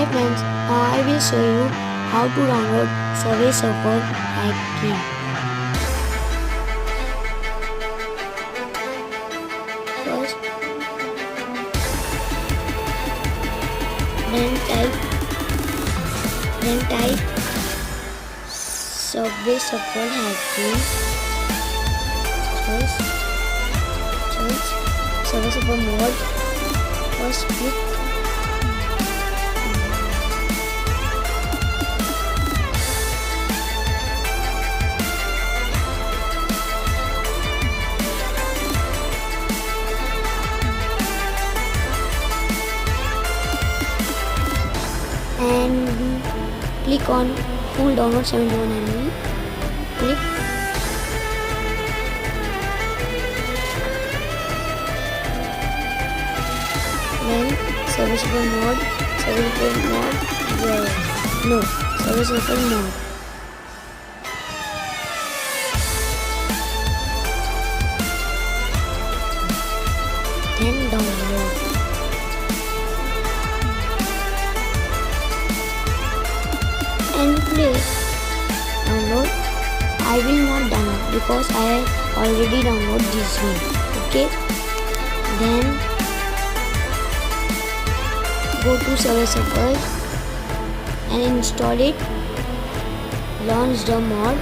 Hi friends, now I will show you how to download Subway Surfer hack key. First, then type Subway Surfer hack key. Choose Subway Surfer mode. First click and click on full download 71 MB. Click then serviceable mode, serviceable mode. Then download. And play. Download. I will not download because I have already downloaded this game. Okay. Then go to Subway Surfer and install it. Launch the mod.